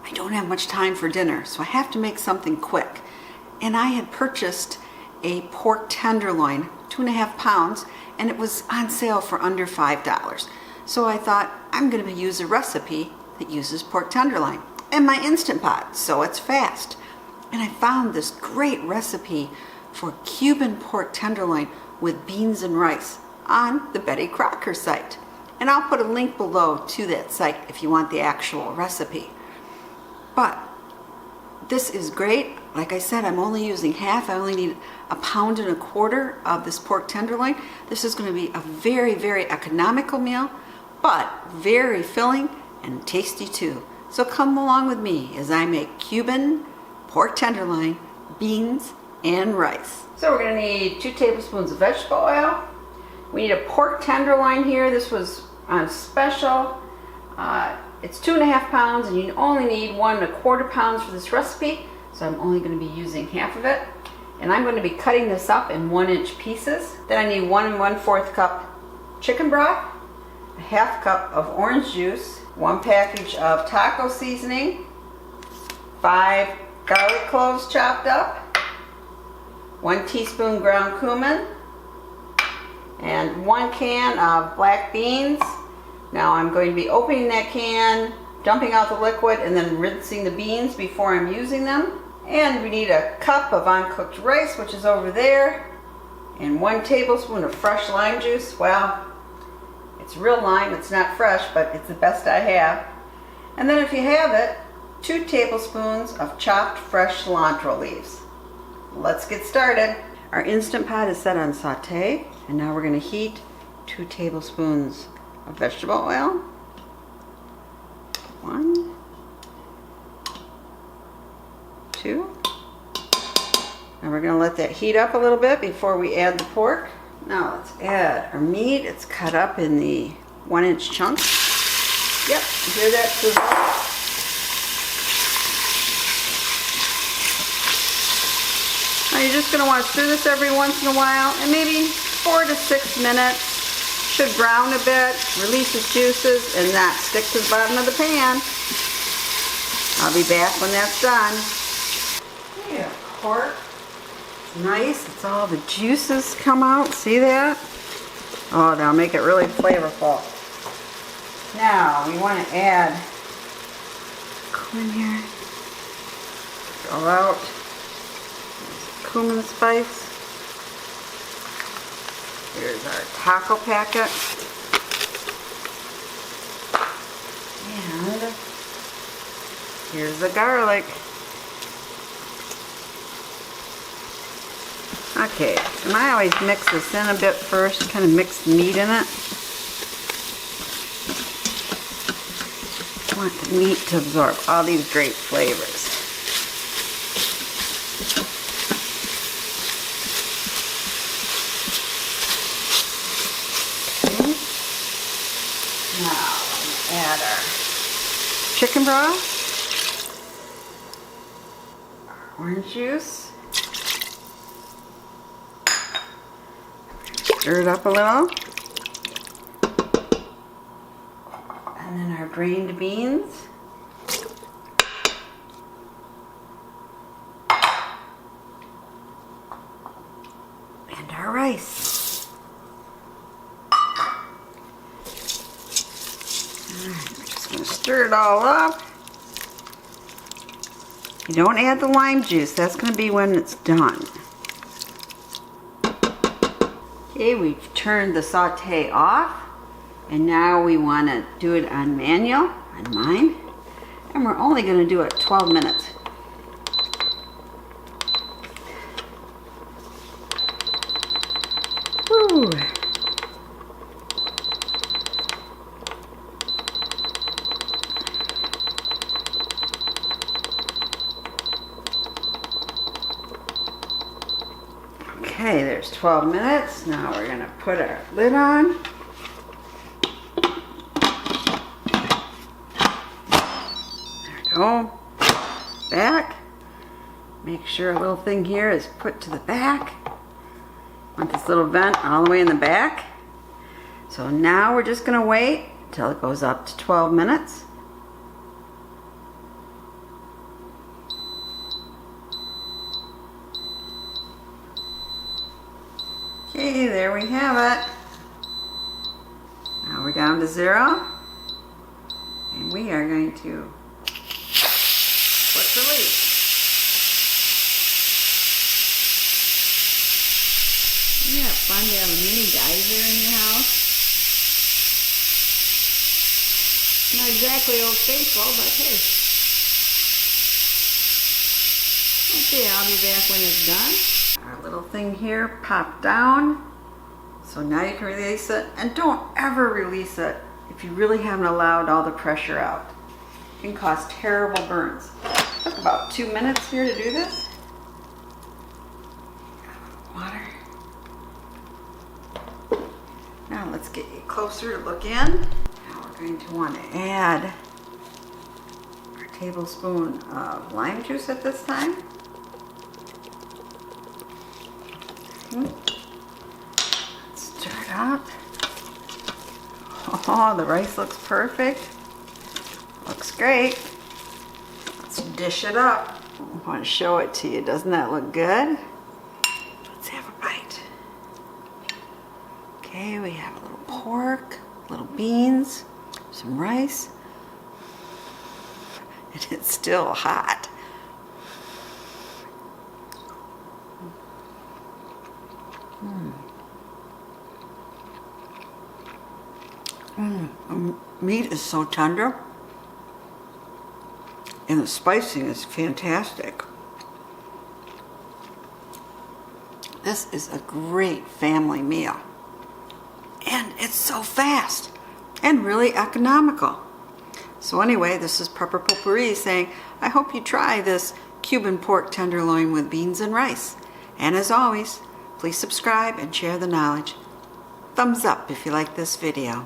I don't have much time for dinner, so I have to make something quick. And I had purchased a pork tenderloin, 2.5 pounds, and it was on sale for under $5. So I thought, I'm going to use a recipe that uses pork tenderloin in my Instant Pot, so it's fast. And I found this great recipe for Cuban pork tenderloin with beans and rice on the Betty Crocker site. And I'll put a link below to that site if you want the actual recipe. But this is great. Like I said, I'm only using half. I only need 1.25 pounds of this pork tenderloin. This is going to be a very, very economical meal, but very filling and tasty too. So come along with me as I make Cuban pork tenderloin, beans, and rice. So we're going to need 2 tablespoons of vegetable oil. We need a pork tenderloin here. This was on special. It's 2.5 pounds, and you only need 1.25 pounds for this recipe. So I'm only going to be using half of it. And I'm going to be cutting this up in 1-inch pieces. Then I need 1 1/4 cup chicken broth, a 1/2 cup of orange juice, 1 package of taco seasoning, 5 garlic cloves chopped up, 1 teaspoon ground cumin, and 1 can of black beans. Now I'm going to be opening that can, dumping out the liquid, and then rinsing the beans before I'm using them. And we need a cup of uncooked rice, which is over there, and 1 tablespoon of fresh lime juice. Well, it's real lime, it's not fresh, but it's the best I have. And then if you have it, 2 tablespoons of chopped fresh cilantro leaves. Let's get started. Our Instant Pot is set on saute, and now we're going to heat 2 tablespoons of vegetable oil. 1, 2. And we're going to let that heat up a little bit before we add the pork. Now let's add our meat. It's cut up in the 1-inch chunks. Yep, you hear that sizzle? Now you're just going to want to stir this every once in a while, and maybe 4 to 6 minutes. Should brown a bit, release its juices, and not stick to the bottom of the pan. I'll be back when that's done. Yeah, pork. Nice, it's all the juices come out. See that? Oh, that'll make it really flavorful. Now we want to add cumin here. Go out. Cumin spice. Here's our taco packet. And here's the garlic. Okay, and I always mix this in a bit first, kind of mix the meat in it. I want the meat to absorb all these great flavors. Now, add our chicken broth, our orange juice, stir it up a little, and then our grained beans, and our rice. Stir it all up. You don't add the lime juice. That's going to be when it's done. Okay, we've turned the saute off, and now we want to do it on manual, on mine, and we're only going to do it 12 minutes. Woo. Okay, there's 12 minutes. Now we're going to put our lid on. There we go. Back. Make sure a little thing here is put to the back. Want this little vent all the way in the back. So now we're just going to wait until it goes up to 12 minutes. Okay, there we have it. Now we're down to 0. And we are going to quick release. Isn't that fun to have a mini geyser in your house? Not exactly Old Faithful, but hey. Okay, I'll be back when it's done. Our little thing here popped down. So now you can release it. And don't ever release it if you really haven't allowed all the pressure out. It can cause terrible burns. It took about 2 minutes here to do this. Water. Now let's get you closer to look in. Now we're going to want to add our tablespoon of lime juice at this time. Let's stir it up. Oh, the rice looks perfect. Looks great. Let's dish it up. I want to show it to you. Doesn't that look good? Let's have a bite. Okay, we have a little pork, little beans, some rice. And it's still hot. The meat is so tender, and the spicing is fantastic. This is a great family meal, and it's so fast and really economical. So anyway, this is Potpourri saying, I hope you try this Cuban pork tenderloin with beans and rice. And as always, please subscribe and share the knowledge. Thumbs up if you like this video.